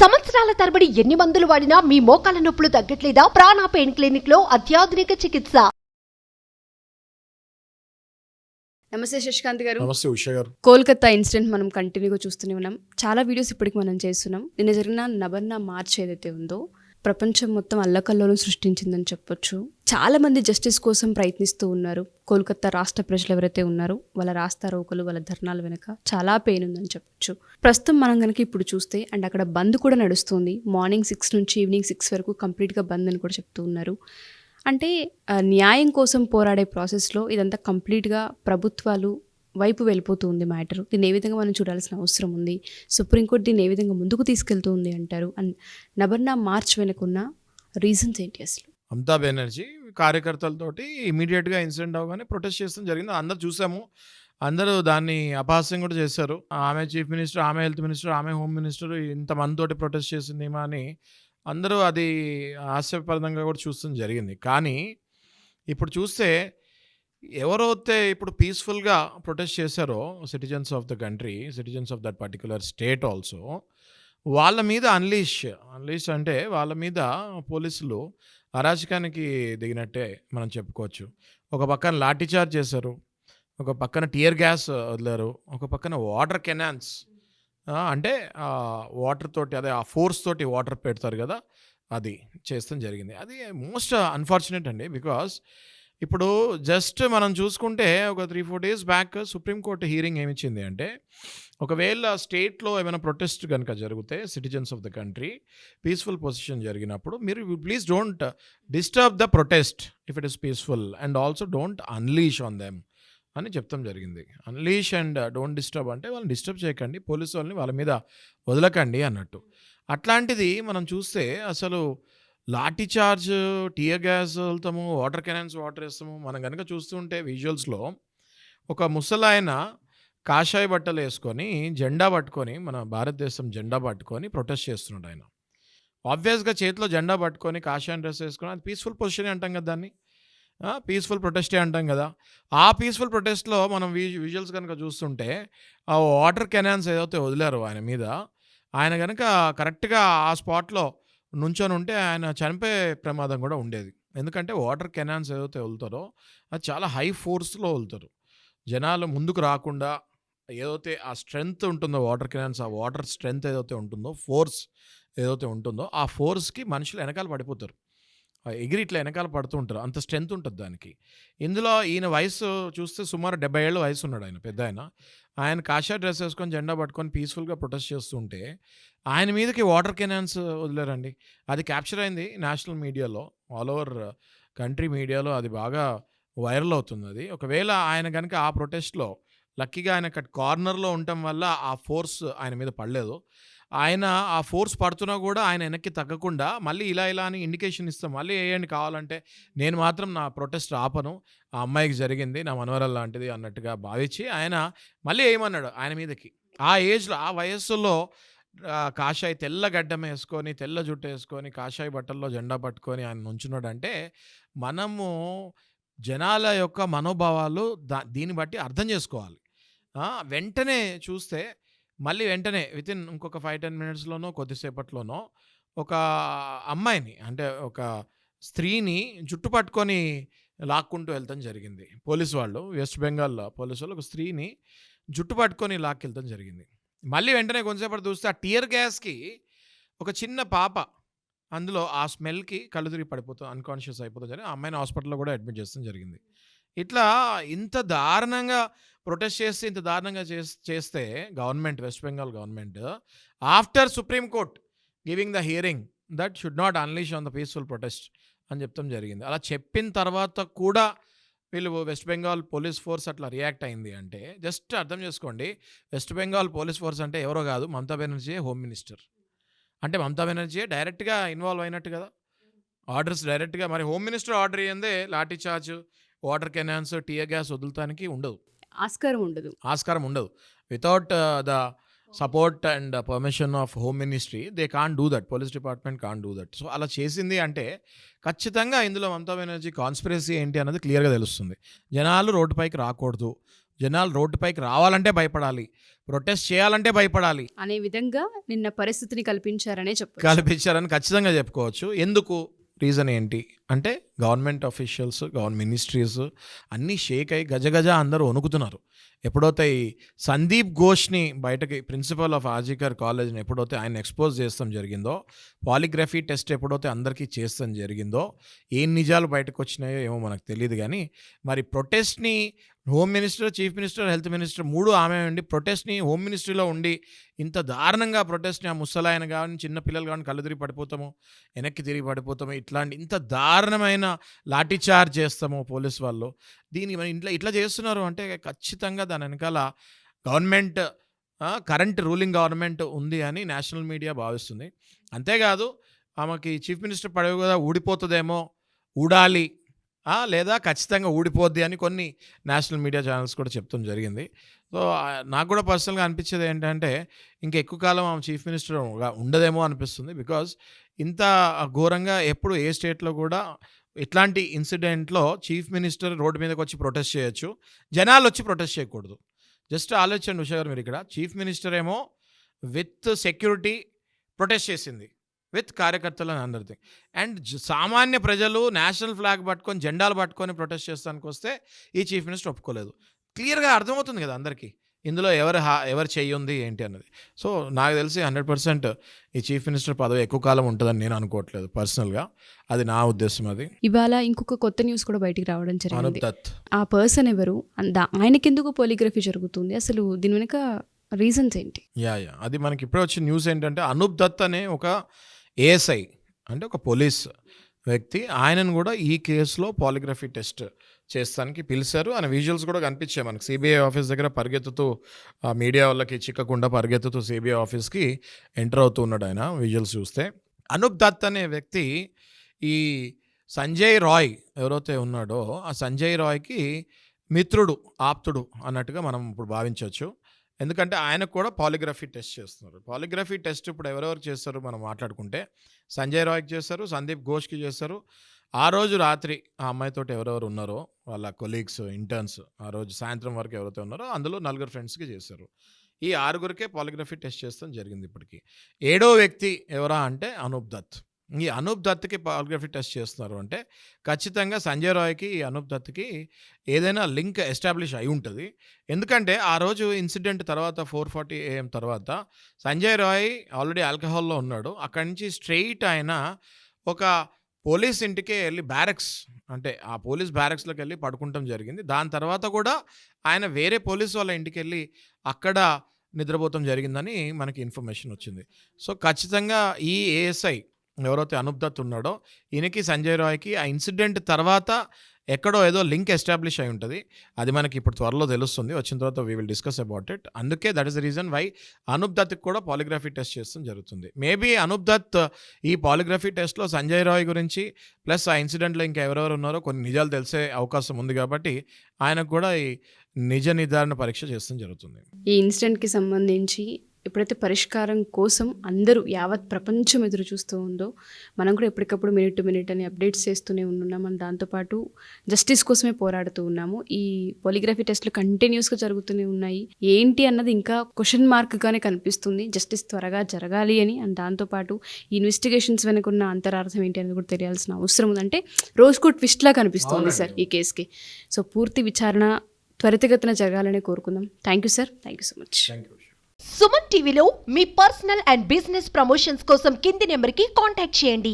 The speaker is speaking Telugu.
సంవత్సరాల తరబడి ఎన్ని మందులు వాడినా మీ మోకాల నొప్పులు తగ్గట్లేదా? ప్రాణ పెయిన్ క్లినిక్ లో అత్యాధునిక చికిత్స. నమస్తే శశికాంత్ గారు. నమస్తే ఉషా గారు. కోల్కతా ఇన్సిడెంట్ మనం కంటిన్యూగా చూస్తూనే ఉన్నాం. చాలా వీడియోస్ ఇప్పటికి మనం చేస్తున్నాం. నిన్న జరిగిన నబర్ణ మార్చ్ ఏదైతే ఉందో ప్రపంచం మొత్తం అల్లకల్లోలం సృష్టించిందని చెప్పొచ్చు. చాలా మంది జస్టిస్ కోసం ప్రయత్నిస్తూ ఉన్నారు. కోల్కతా రాష్ట్ర ప్రజలు ఎవరైతే ఉన్నారో వాళ్ళ రాస్తారోకలు, వాళ్ళ ధర్నాల వెనుక చాలా పెయిన్ ఉందని చెప్పొచ్చు. ప్రస్తుతం మనం కనుక ఇప్పుడు చూస్తే అండ్ అక్కడ బంద్ కూడా నడుస్తుంది. మార్నింగ్ 6 నుంచి ఈవినింగ్ 6 వరకు కంప్లీట్గా బంద్ అని కూడా చెప్తూ ఉన్నారు. అంటే న్యాయం కోసం పోరాడే ప్రాసెస్లో ఇదంతా కంప్లీట్గా ప్రభుత్వాలు వైపు వెళ్ళిపోతూ ఉంది మ్యాటర్. దీన్ని ఏ విధంగా మనం చూడాల్సిన అవసరం ఉంది, సుప్రీంకోర్టు దీన్ని ఏ విధంగా ముందుకు తీసుకెళ్తూ ఉంది అంటారు. అండ్ నబర్ణ మార్చ్ వెనుకున్న రీజన్స్ ఏంటి అసలు? మమతా బెనర్జీ కార్యకర్తలతోటి ఇమీడియట్గా ఇన్సిడెంట్ అవగానే ప్రొటెస్ట్ చేస్తాం జరిగింది. అందరూ చూసాము, అందరూ దాన్ని అపహాస్యం కూడా చేశారు. ఆమె చీఫ్ మినిస్టర్, ఆమె హెల్త్ మినిస్టర్, ఆమె హోమ్ మినిస్టర్ ఇంతమందితోటి ప్రొటెస్ట్ చేసిందేమో అని అందరూ అది హాస్యపరంగా కూడా చూస్తాం జరిగింది. కానీ ఇప్పుడు చూస్తే ఎవరైతే ఇప్పుడు పీస్ఫుల్గా ప్రొటెస్ట్ చేశారో citizens of the country, citizens of that particular state also, వాళ్ళ మీద అన్లీష్ అంటే వాళ్ళ మీద పోలీసులు అరాచకానికి దిగినట్టే మనం చెప్పుకోవచ్చు. ఒక పక్కన లాఠీచార్జ్ చేశారు, ఒక పక్కన టియర్ గ్యాస్ వదిలారు, ఒక పక్కన వాటర్ కెనాన్స్ అంటే వాటర్ తోటి అదే ఆ ఫోర్స్ తోటి వాటర్ పెడతారు కదా, అది చేస్తాం జరిగింది. అది మోస్ట్ అన్ఫార్చునేట్ అండి. బికాస్ ఇప్పుడు జస్ట్ మనం చూసుకుంటే ఒక 3-4 days బ్యాక్ సుప్రీంకోర్టు హీరింగ్ ఏమిచ్చింది అంటే, ఒకవేళ స్టేట్లో ఏమైనా ప్రొటెస్ట్ కనుక జరిగితే citizens of the country peaceful position జరిగినప్పుడు మీరు please don't disturb the protest if it is peaceful and also don't unleash on them అని చెప్తాం జరిగింది. అన్లీష్ అండ్ డోంట్ డిస్టర్బ్ అంటే వాళ్ళని డిస్టర్బ్ చేయకండి, పోలీసు వాళ్ళని వాళ్ళ మీద వదలకండి అన్నట్టు. అట్లాంటిది మనం చూస్తే అసలు లాఠీ చార్జ్, టియర్ గ్యాస్ వెళ్తాము, వాటర్ కెనాన్స్ వాటర్ వేస్తాము. మనం కనుక చూస్తుంటే విజువల్స్లో ఒక ముసలాయన కాషాయ బట్టలు వేసుకొని జెండా పట్టుకొని, మన భారతదేశం జెండా పట్టుకొని ప్రొటెస్ట్ చేస్తున్నాడు. ఆయన ఆబ్వియస్గా చేతిలో జెండా పట్టుకొని కాషాయం డ్రెస్ వేసుకొని, అది పీస్ఫుల్ పొజిషన్ అంటాం కదా, దాన్ని పీస్ఫుల్ ప్రొటెస్టే అంటాం కదా. ఆ పీస్ఫుల్ ప్రొటెస్ట్లో మనం విజువల్స్ కనుక చూస్తుంటే ఆ వాటర్ కెనాన్స్ ఏదైతే వదిలారో ఆయన మీద, ఆయన కనుక కరెక్ట్గా ఆ స్పాట్లో నుంచొని ఉంటే ఆయన చనిపోయే ప్రమాదం కూడా ఉండేది. ఎందుకంటే వాటర్ కెనాన్స్ ఏదైతే వదులుతారో అది చాలా హై ఫోర్స్లో వదులుతారు. జనాలు ముందుకు రాకుండా ఏదైతే ఆ స్ట్రెంగ్త్ ఉంటుందో వాటర్ కెనాన్స్, ఆ వాటర్ స్ట్రెంగ్త్ ఏదైతే ఉంటుందో, ఫోర్స్ ఏదైతే ఉంటుందో ఆ ఫోర్స్కి మనుషులు వెనకాల పడిపోతారు, ఎగిరి ఇట్లా వెనకాల పడుతూ ఉంటారు. అంత స్ట్రెంత్ ఉంటుంది దానికి. ఇందులో ఈయన వయసు చూస్తే సుమారు 70 ఏళ్ళ వయసు ఉన్నాడు ఆయన, పెద్ద ఆయన. ఆయన కాషాయ డ్రెస్ వేసుకొని జెండా పట్టుకొని పీస్ఫుల్గా ప్రొటెస్ట్ చేస్తుంటే ఆయన మీదకి వాటర్ కెనాన్స్ వదిలేరండి. అది క్యాప్చర్ అయింది నేషనల్ మీడియాలో, ఆల్ ఓవర్ కంట్రీ మీడియాలో అది బాగా వైరల్ అవుతుంది. అది ఒకవేళ ఆయన కనుక ఆ ప్రొటెస్ట్లో లక్కీగా ఆయన కార్నర్లో ఉండటం వల్ల ఆ ఫోర్స్ ఆయన మీద పడలేదు. ఆయన ఆ ఫోర్స్ పడుతున్నా కూడా ఆయన వెనక్కి తగ్గకుండా మళ్ళీ ఇలా అని ఇండికేషన్ ఇస్తాం, మళ్ళీ వేయండి కావాలంటే, నేను మాత్రం నా ప్రొటెస్ట్ ఆపను, ఆ అమ్మాయికి జరిగింది నా మనవరాలు లాంటిది అన్నట్టుగా భావించి ఆయన మళ్ళీ వేయమన్నాడు ఆయన మీదకి. ఆ ఏజ్లో, ఆ వయస్సులో కాషాయ తెల్ల గడ్డం వేసుకొని, తెల్ల జుట్టు వేసుకొని, కాషాయ బట్టల్లో జెండా పట్టుకొని ఆయన నుంచున్నాడు అంటే మనము జనాల యొక్క మనోభావాలు దీన్ని బట్టి అర్థం చేసుకోవాలి. వెంటనే చూస్తే మళ్ళీ వెంటనే వితిన్ ఇంకొక 5-10 minutesలోనో కొద్దిసేపట్లోనో ఒక అమ్మాయిని, అంటే ఒక స్త్రీని జుట్టు పట్టుకొని లాక్కుంటూ వెళ్తాం జరిగింది పోలీసు వాళ్ళు. వెస్ట్ బెంగాల్ పోలీసు వాళ్ళు ఒక స్త్రీని జుట్టు పట్టుకొని లాక్కెళ్తాం జరిగింది. మళ్ళీ వెంటనే కొంతసేపటి చూస్తే ఆ టియర్ గ్యాస్కి ఒక చిన్న పాప అందులో ఆ స్మెల్కి కళ్ళు తిరిగి పడిపోతుంది, అన్కాన్షియస్ అయిపోతుంది జరిగింది. ఆ అమ్మాయిని హాస్పిటల్లో కూడా అడ్మిట్ చేస్తాం జరిగింది. ఇట్లా ఇంత దారుణంగా ప్రొటెస్ట్ చేస్తే, ఇంత దారుణంగా చేస్తే government, west Bengal government after supreme court giving the hearing that should not unleash on the peaceful protest అని చెప్తాం జరిగింది. అలా చెప్పిన తర్వాత కూడా వీళ్ళు వెస్ట్ బెంగాల్ పోలీస్ ఫోర్స్ అట్లా రియాక్ట్ అయింది అంటే జస్ట్ అర్థం చేసుకోండి. వెస్ట్ బెంగాల్ పోలీస్ ఫోర్స్ అంటే ఎవరో కాదు, మమతా బెనర్జీ హోమ్ మినిస్టర్. అంటే మమతా బెనర్జీ డైరెక్ట్గా ఇన్వాల్వ్ అయినట్టు కదా, ఆర్డర్స్ డైరెక్ట్గా. మరి హోమ్ మినిస్టర్ ఆర్డర్ అయ్యిందే lathi charge, water cannons, tear gas వదులుతానికి ఆస్కారం ఉండదు. Without the support and permission of home ministry they can't do that, police department can't do that. So అలా చేసింది అంటే ఖచ్చితంగా ఇందులో మమతా బెనర్జీ కాన్స్పిరసీ ఏంటి అన్నది క్లియర్గా తెలుస్తుంది. జనాలు రోడ్డుపైకి రాకూడదు, జనాలు రోడ్డుపైకి రావాలంటే భయపడాలి, ప్రొటెస్ట్ చేయాలంటే భయపడాలి అనే విధంగా నిన్న పరిస్థితిని కల్పించారనే చెప్పారు. కల్పించారని ఖచ్చితంగా చెప్పుకోవచ్చు. ఎందుకు, రీజన్ ఏంటి అంటే గవర్నమెంట్ అఫీషియల్స్, గవర్నమెంట్ మినిస్ట్రీస్ అన్నీ షేక్ అయ్యి గజగజ అందరూ వణుకుతున్నారు. ఎప్పుడైతే ఈ సందీప్ ఘోష్ని బయటకి, ప్రిన్సిపల్ ఆఫ్ ఆర్జికర్ కాలేజ్ని ఎప్పుడైతే ఆయన ఎక్స్పోజ్ చేస్తాం జరిగిందో, పాలిగ్రఫీ టెస్ట్ ఎప్పుడైతే అందరికీ చేస్తాం జరిగిందో, ఏం నిజాలు బయటకు వచ్చినాయో ఏమో మనకు తెలియదు. కానీ మరి ప్రొటెస్ట్ని home minister, chief minister, health minister 3 ఆమె ఉండి ప్రొటెస్ట్ని హోమ్ మినిస్ట్రీలో ఉండి ఇంత దారుణంగా ప్రొటెస్ట్ని, ఆ ముసలాయన కానీ చిన్న పిల్లలు కానీ కళ్ళు తిరిగి పడిపోతాము, వెనక్కి తిరిగి పడిపోతాము, ఇట్లాంటి ఇంత దారుణమైన లాఠీ చార్జ్ చేస్తాము పోలీస్ వాళ్ళు. దీనికి మన ఇంట్లో ఇట్లా చేస్తున్నారు అంటే ఖచ్చితంగా దాని వెనకాల గవర్నమెంట్, కరెంట్ రూలింగ్ గవర్నమెంట్ ఉంది అని నేషనల్ మీడియా భావిస్తుంది. అంతేకాదు ఆమెకి చీఫ్ మినిస్టర్ పదవి కూడా ఊడిపోతుందేమో, ఊడాలి లేదా ఖచ్చితంగా ఊడిపోద్ది అని కొన్ని నేషనల్ మీడియా ఛానల్స్ కూడా చెప్తాం జరిగింది. సో నాకు కూడా పర్సనల్గా అనిపించేది ఏంటంటే ఇంకా ఎక్కువ కాలం ఆమె చీఫ్ మినిస్టర్ ఉండదేమో అనిపిస్తుంది. బికాజ్ ఇంత ఘోరంగా ఎప్పుడు ఏ స్టేట్లో కూడా ఇట్లాంటి ఇన్సిడెంట్లో చీఫ్ మినిస్టర్ రోడ్డు మీదకి వచ్చి ప్రొటెస్ట్ చేయొచ్చు, జనాలు వచ్చి ప్రొటెస్ట్ చేయకూడదు. జస్ట్ ఆలోచించండి ఉషా గారు, మీరు ఇక్కడ చీఫ్ మినిస్టర్ ఏమో విత్ సెక్యూరిటీ ప్రొటెస్ట్ చేసింది, విత్ కార్యకర్తలు అని అందరిది. అండ్ సామాన్య ప్రజలు నేషనల్ ఫ్లాగ్ పట్టుకొని, జెండాలు పట్టుకొని ప్రొటెస్ట్ చేస్తానికి వస్తే ఈ చీఫ్ మినిస్టర్ ఒప్పుకోలేదు. క్లియర్గా అర్థమవుతుంది కదా అందరికీ ఇందులో ఎవరు చెయ్యి ఏంటి అన్నది. సో నాకు తెలిసి 100% ఈ చీఫ్ మినిస్టర్ పదవి ఎక్కువ కాలం ఉంటుందని నేను అనుకోవట్లేదు పర్సనల్గా. అది నా ఉద్దేశం. అది ఇవాళ ఇంకొక కొత్త న్యూస్ కూడా బయటికి రావడం జరిగింది. అనూప్ దత్ ఆ పర్సన్ ఎవరు, ఆయనకెందుకు పాలిగ్రఫీ జరుగుతుంది, అసలు దీని వెనుక రీజన్స్ ఏంటి? అది మనకి ఇప్పుడే వచ్చిన న్యూస్ ఏంటంటే అనూప్ దత్ అనే ఒక ఏఎస్ఐ, అంటే ఒక పోలీస్ వ్యక్తి, ఆయనను కూడా ఈ కేసులో పాలిగ్రఫీ టెస్ట్ చేస్తానికి పిలిచారు. ఆయన విజువల్స్ కూడా కనిపించాయి మనకి. సిబిఐ ఆఫీస్ దగ్గర పరిగెత్తుతూ, మీడియా వాళ్ళకి చిక్కకుండా పరిగెత్తుతూ సిబిఐ ఆఫీస్కి ఎంటర్ అవుతూ ఉన్నాడు ఆయన. విజువల్స్ చూస్తే అనూప్ దత్ అనే వ్యక్తి ఈ సంజయ్ రాయ్ ఎవరైతే ఉన్నాడో ఆ సంజయ్ రాయ్కి మిత్రుడు, ఆప్తుడు అన్నట్టుగా మనం ఇప్పుడు భావించవచ్చు. ఎందుకంటే ఆయనకు కూడా పాలిగ్రఫీ టెస్ట్ చేస్తున్నారు. పాలిగ్రఫీ టెస్ట్ ఇప్పుడు ఎవరెవరు చేస్తారు మనం మాట్లాడుకుంటే, సంజయ్ రాయ్కి చేస్తారు, సందీప్ ఘోష్కి చేస్తారు. ఆ రోజు రాత్రి ఆ అమ్మాయితోటి ఎవరెవరు ఉన్నారో వాళ్ళ కొలీగ్స్, ఇంటర్న్స్, ఆ రోజు సాయంత్రం వరకు ఎవరైతే ఉన్నారో అందులో 4 ఫ్రెండ్స్కి చేశారు. ఈ 6 పాలిగ్రఫీ టెస్ట్ చేస్తాం జరిగింది. ఇప్పటికి 7వ వ్యక్తి ఎవరా అంటే అనూప్ దత్. ఈ అనూప్ దత్కి పాలిగ్రఫీ టెస్ట్ చేస్తున్నారు అంటే ఖచ్చితంగా సంజయ్ రాయ్కి, ఈ అనూప్ దత్కి ఏదైనా లింక్ ఎస్టాబ్లిష్ అయి ఉంటుంది. ఎందుకంటే ఆ రోజు ఇన్సిడెంట్ తర్వాత 4:40 AM తర్వాత సంజయ్ రాయ్ ఆల్రెడీ ఆల్కహాల్లో ఉన్నాడు. అక్కడి నుంచి స్ట్రెయిట్ ఆయన ఒక పోలీస్ ఇంటికే వెళ్ళి బ్యారక్స్, అంటే ఆ పోలీస్ బ్యారక్స్లోకి వెళ్ళి పడుకుంటాం జరిగింది. దాని తర్వాత కూడా ఆయన వేరే పోలీస్ వాళ్ళ ఇంటికి వెళ్ళి అక్కడ నిద్రపోతాం జరిగిందని మనకి ఇన్ఫర్మేషన్ వచ్చింది. సో ఖచ్చితంగా ఈ ఏఎస్ఐ ఎవరైతే అనూప్ దత్ ఉన్నాడో ఈయనకి సంజయ్ రాయ్కి ఆ ఇన్సిడెంట్ తర్వాత ఎక్కడో ఏదో లింక్ ఎస్టాబ్లిష్ అయి ఉంటుంది. అది మనకి ఇప్పుడు త్వరలో తెలుస్తుంది. వచ్చిన తర్వాత we will discuss about it. అందుకే that is the reason why Anoop దత్కి కూడా పాలిగ్రఫీ టెస్ట్ చేస్తాం జరుగుతుంది. మేబీ అనూప్ దత్ ఈ పాలిగ్రఫీ టెస్ట్లో సంజయ్ రాయ్ గురించి ప్లస్ ఆ ఇన్సిడెంట్లో ఇంకా ఎవరెవరు ఉన్నారో కొన్ని నిజాలు తెలిసే అవకాశం ఉంది కాబట్టి ఆయనకు కూడా ఈ నిజ నిర్ధారణ పరీక్ష చేస్తాం జరుగుతుంది. ఈ ఇన్సిడెంట్కి సంబంధించి ఎప్పుడైతే పరిష్కారం కోసం అందరూ యావత్ ప్రపంచం ఎదురు చూస్తూ ఉందో, మనం కూడా ఎప్పటికప్పుడు మినిట్ టు మినిట్ అని అప్డేట్స్ చేస్తూనే ఉన్నాం. మనం దాంతోపాటు జస్టిస్ కోసమే పోరాడుతూ ఉన్నాము. ఈ పాలిగ్రఫీ టెస్ట్లు కంటిన్యూస్గా జరుగుతూనే ఉన్నాయి. ఏంటి అన్నది ఇంకా క్వశ్చన్ మార్క్గానే కనిపిస్తుంది. జస్టిస్ త్వరగా జరగాలి అని. అండ్ దాంతోపాటు ఈ ఇన్వెస్టిగేషన్స్ వెనుకున్న అంతరార్థం ఏంటి అనేది కూడా తెలియాల్సిన అవసరం ఉంది. అంటే రోజుకు ట్విస్ట్లా కనిపిస్తుంది సార్ ఈ కేసుకి. సో పూర్తి విచారణ త్వరితగతిన జరగాలని కోరుకుందాం. Thank you sir, thank you so much. Suman టీవీలో మీ పర్సనల్ అండ్ బిజినెస్ ప్రమోషన్స్ కోసం కింది నెంబర్కి కాంటాక్ట్ చేయండి.